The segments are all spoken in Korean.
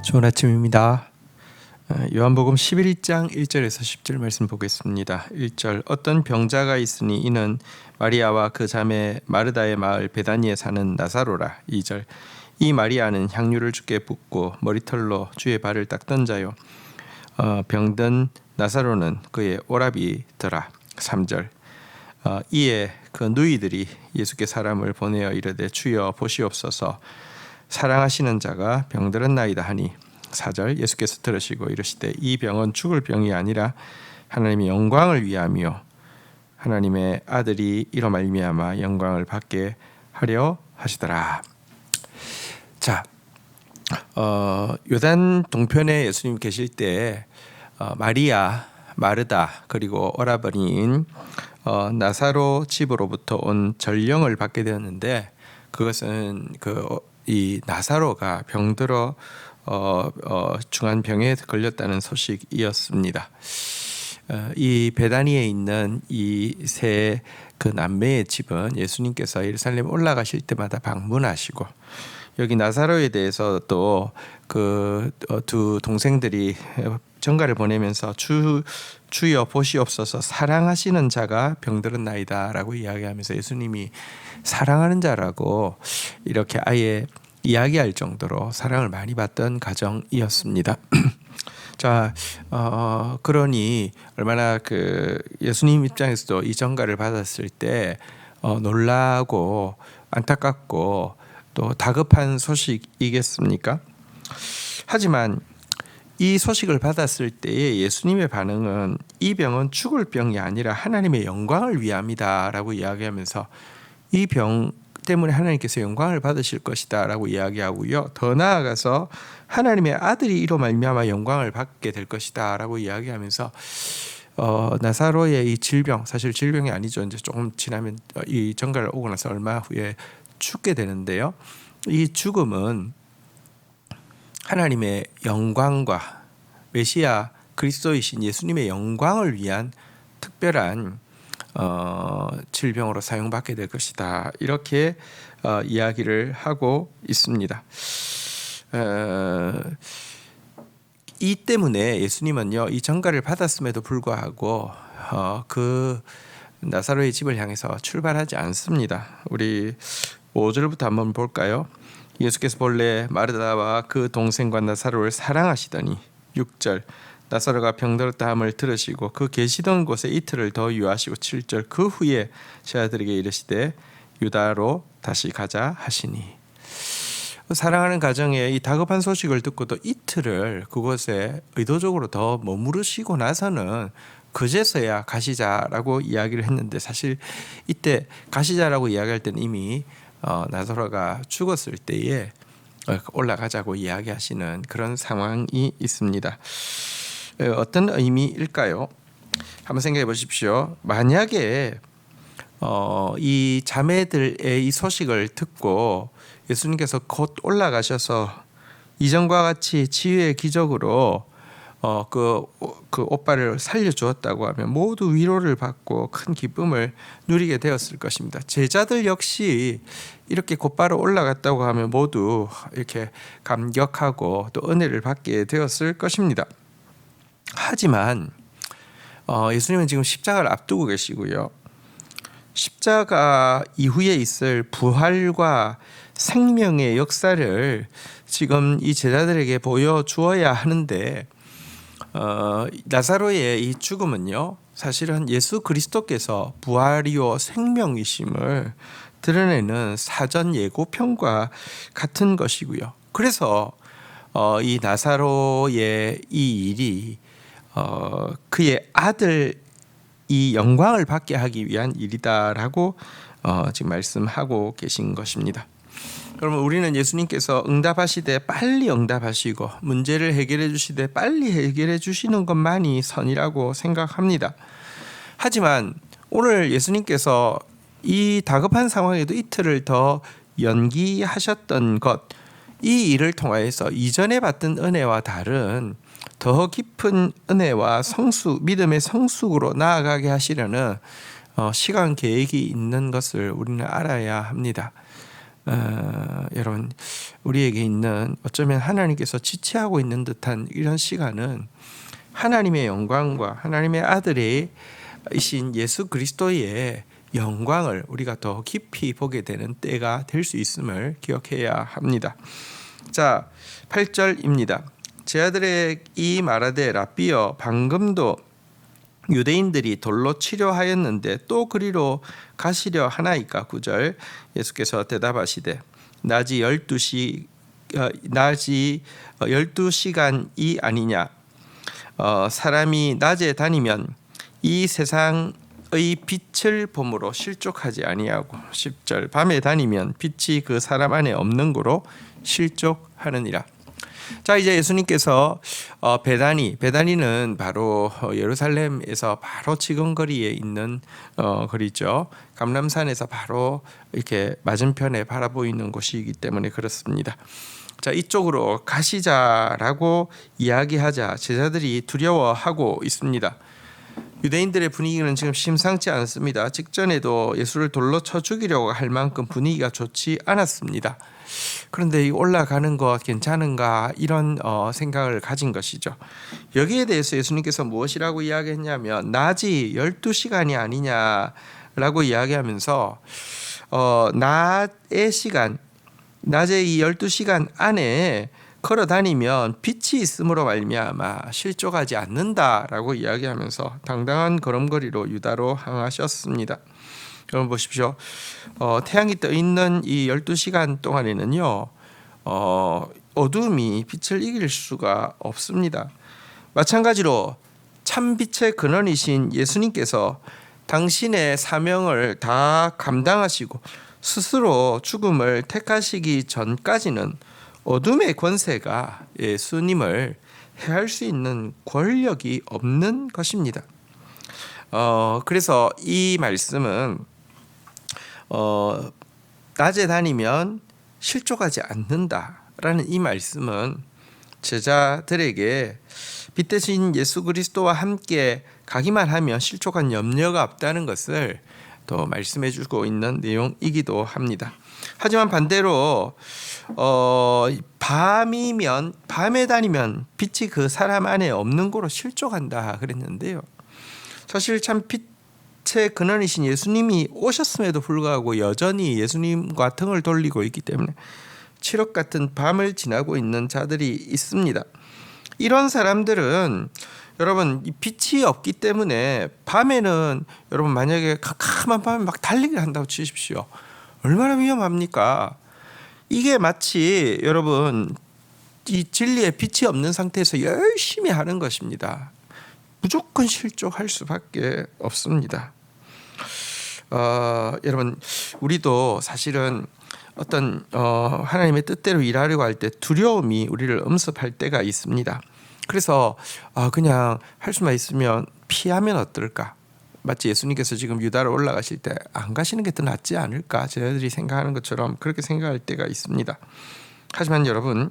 좋은 아침입니다. 요한복음 11장 1절에서 10절 말씀 보겠습니다. 1절 어떤 병자가 있으니 이는 마리아와 그 자매 마르다의 마을 베다니에 사는 나사로라. 2절 이 마리아는 향유를 주께 붓고 머리털로 주의 발을 닦던 자요 병든 나사로는 그의 오라비더라. 3절 이에 그 누이들이 예수께 사람을 보내어 이르되 주여 보시옵소서 사랑하시는 자가 병들었나이다 하니 4절 예수께서 들으시고 이르시되 이 병은 죽을 병이 아니라 하나님의 영광을 위함이요 하나님의 아들이 이로 말미암아 영광을 받게 하려 하시더라. 자, 요단 동편에 예수님 계실 때 마리아, 마르다 그리고 오라버니인 나사로 집으로부터 온 전령을 받게 되었는데 그것은 이 나사로가 병들어 중한 병에 걸렸다는 소식이었습니다. 이 베다니에 있는 이 세 그 남매의 집은 예수님께서 예루살렘 올라가실 때마다 방문하시고 여기 나사로에 대해서 또 그 두 동생들이 전가를 보내면서 주여 보시옵소서 사랑하시는 자가 병들었나이다라고 이야기하면서 예수님이 사랑하는 자라고 이렇게 아예 이야기할 정도로 사랑을 많이 받던 가정이었습니다. 자, 그러니 얼마나 예수님 입장에서도 이 전가를 받았을 때 놀라고 안타깝고 또 다급한 소식이겠습니까? 하지만 이 소식을 받았을 때의 예수님의 반응은 이 병은 죽을 병이 아니라 하나님의 영광을 위함이다라고 이야기하면서 이 병 때문에 하나님께서 영광을 받으실 것이다라고 이야기하고요. 더 나아가서 하나님의 아들이 이로 말미암아 영광을 받게 될 것이다라고 이야기하면서 나사로의 이 질병, 사실 질병이 아니죠. 이제 조금 지나면 이 전가를 오고 나서 얼마 후에 죽게 되는데요. 이 죽음은 하나님의 영광과 메시아 그리스도이신 예수님의 영광을 위한 특별한 질병으로 사용받게 될 것이다. 이렇게 이야기를 하고 있습니다. 이 때문에 예수님은요 이 전가를 받았음에도 불구하고 그 나사로의 집을 향해서 출발하지 않습니다. 우리 5절부터 한번 볼까요? 예수께서 본래 마르다와 그 동생과 나사로를 사랑하시더니 6절 나사로가 병들었다 함을 들으시고 그 계시던 곳에 이틀을 더 유하시고 7절 그 후에 제 아들에게 이르시되 유다로 다시 가자 하시니 사랑하는 가정에 이 다급한 소식을 듣고도 이틀을 그곳에 의도적으로 더 머무르시고 나서는 그제서야 가시자라고 이야기를 했는데 사실 이때 가시자라고 이야기할 때는 이미 나사로가 죽었을 때에 올라가자고 이야기하시는 그런 상황이 있습니다. 어떤 의미일까요? 한번 생각해 보십시오. 만약에 이 자매들의 이 소식을 듣고 예수님께서 곧 올라가셔서 이전과 같이 치유의 기적으로 그 오빠를 살려주었다고 하면 모두 위로를 받고 큰 기쁨을 누리게 되었을 것입니다. 제자들 역시 이렇게 곧바로 올라갔다고 하면 모두 이렇게 감격하고 또 은혜를 받게 되었을 것입니다. 하지만 예수님은 지금 십자가를 앞두고 계시고요. 십자가 이후에 있을 부활과 생명의 역사를 지금 이 제자들에게 보여주어야 하는데 나사로의 이 죽음은요 사실은 예수 그리스도께서 부활이요 생명이심을 드러내는 사전 예고편과 같은 것이고요. 그래서 이 나사로의 이 일이 그의 아들 이 영광을 받게 하기 위한 일이다라고 지금 말씀하고 계신 것입니다. 그러면 우리는 예수님께서 응답하시되 빨리 응답하시고 문제를 해결해 주시되 빨리 해결해 주시는 것만이 선이라고 생각합니다. 하지만 오늘 예수님께서 이 다급한 상황에도 이틀을 더 연기하셨던 것, 이 일을 통하여서 이전에 받던 은혜와 다른 더 깊은 은혜와 믿음의 성숙으로 나아가게 하시려는 시간 계획이 있는 것을 우리는 알아야 합니다. 여러분 우리에게 있는 어쩌면 하나님께서 지체하고 있는 듯한 이런 시간은 하나님의 영광과 하나님의 아들이신 예수 그리스도의 영광을 우리가 더 깊이 보게 되는 때가 될 수 있음을 기억해야 합니다. 자, 8절입니다. 제 아들에게 말하되 라삐여 방금도 유대인들이 돌로 치려하였는데 또 그리로 가시려 하나이까. 9절 예수께서 대답하시되 낮이 12시간이 아니냐. 사람이 낮에 다니면 이 세상의 빛을 보므로 실족하지 아니하고 10절 밤에 다니면 빛이 그 사람 안에 없는 고로 실족하느니라. 자, 이제 예수님께서 베다니는 바로 예루살렘에서 바로 지근거리에 있는 거리죠. 감람산에서 바로 이렇게 맞은편에 바라보이는 곳이기 때문에 그렇습니다. 자, 이쪽으로 가시자라고 이야기하자 제자들이 두려워하고 있습니다. 유대인들의 분위기는 지금 심상치 않습니다. 직전에도 예수를 돌로 쳐 죽이려고 할 만큼 분위기가 좋지 않았습니다. 그런데 이 올라가는 것 괜찮은가 이런 생각을 가진 것이죠. 여기에 대해서 예수님께서 무엇이라고 이야기했냐면 낮이 12시간이 아니냐라고 이야기하면서 낮의 시간, 낮에 이 12시간 안에 걸어 다니면 빛이 있음으로 말미암아 실족하지 않는다라고 이야기하면서 당당한 걸음걸이로 유다로 향하셨습니다. 여러분 보십시오. 태양이 떠 있는 이 12시간 동안에는요, 어둠이 빛을 이길 수가 없습니다. 마찬가지로 참빛의 근원이신 예수님께서 당신의 사명을 다 감당하시고 스스로 죽음을 택하시기 전까지는 어둠의 권세가 예수님을 해할 수 있는 권력이 없는 것입니다. 그래서 이 말씀은 낮에 다니면 실족하지 않는다라는 이 말씀은 제자들에게 빛 대신 예수 그리스도와 함께 가기만 하면 실족한 염려가 없다는 것을 또 말씀해 주고 있는 내용이기도 합니다. 하지만 반대로 밤에 다니면 빛이 그 사람 안에 없는 거로 실족한다 그랬는데요. 사실 참 빛의 근원이신 예수님이 오셨음에도 불구하고 여전히 예수님과 등을 돌리고 있기 때문에 칠흑 같은 밤을 지나고 있는 자들이 있습니다. 이런 사람들은 여러분 빛이 없기 때문에 밤에는 여러분 만약에 캄캄한 밤에 막 달리기를 한다고 치십시오. 얼마나 위험합니까? 이게 마치 여러분 이 진리의 빛이 없는 상태에서 열심히 하는 것입니다. 무조건 실족할 수밖에 없습니다. 여러분 우리도 사실은 어떤 하나님의 뜻대로 일하려고 할 때 두려움이 우리를 엄습할 때가 있습니다. 그래서 그냥 할 수만 있으면 피하면 어떨까? 마치 예수님께서 지금 유다로 올라가실 때 안 가시는 게 더 낫지 않을까? 저희들이 생각하는 것처럼 그렇게 생각할 때가 있습니다. 하지만 여러분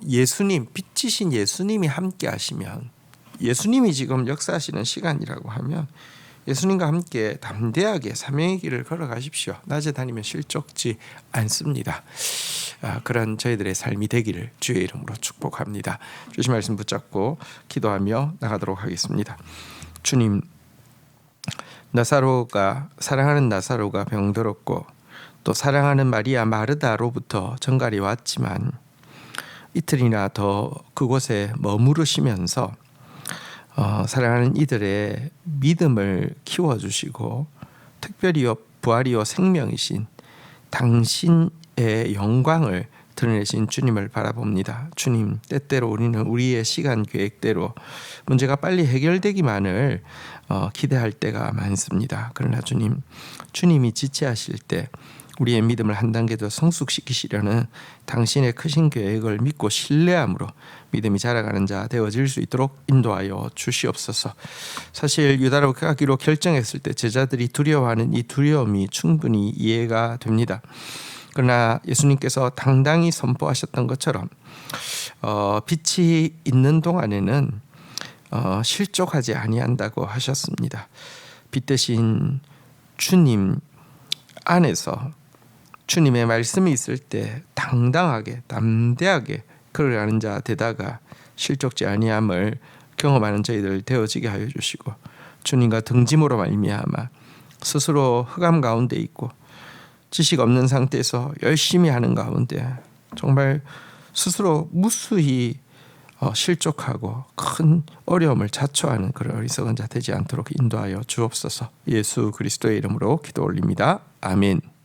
예수님, 빛이신 예수님이 함께 하시면, 예수님이 지금 역사하시는 시간이라고 하면 예수님과 함께 담대하게 사명의 길을 걸어가십시오. 낮에 다니면 실족지 않습니다. 그런 저희들의 삶이 되기를 주의 이름으로 축복합니다. 주신 말씀 붙잡고 기도하며 나가도록 하겠습니다. 주님, 사랑하는 나사로가 병들었고 또 사랑하는 마리아 마르다로부터 전갈이 왔지만 이틀이나 더 그곳에 머무르시면서 사랑하는 이들의 믿음을 키워주시고 특별히요 부활이요 생명이신 당신의 영광을 드러내신 주님을 바라봅니다. 주님, 때때로 우리는 우리의 시간 계획대로 문제가 빨리 해결되기만을 기대할 때가 많습니다. 그러나 주님이 지체하실 때 우리의 믿음을 한 단계 더 성숙시키시려는 당신의 크신 계획을 믿고 신뢰함으로 믿음이 자라가는 자 되어질 수 있도록 인도하여 주시옵소서. 사실 유다로 가기로 결정했을 때 제자들이 두려워하는 이 두려움이 충분히 이해가 됩니다. 그러나 예수님께서 당당히 선포하셨던 것처럼 빛이 있는 동안에는 실족하지 아니한다고 하셨습니다. 빛 대신 주님 안에서 주님의 말씀이 있을 때 당당하게 담대하게 걸어가는 자 되다가 실족지 아니함을 경험하는 저희들 되어지게 하여 주시고, 주님과 등짐으로 말미암아 스스로 흑암 가운데 있고 지식 없는 상태에서 열심히 하는 가운데 정말 스스로 무수히 실족하고 큰 어려움을 자초하는 그런 어리석은 자 되지 않도록 인도하여 주옵소서. 예수 그리스도의 이름으로 기도 올립니다. 아멘.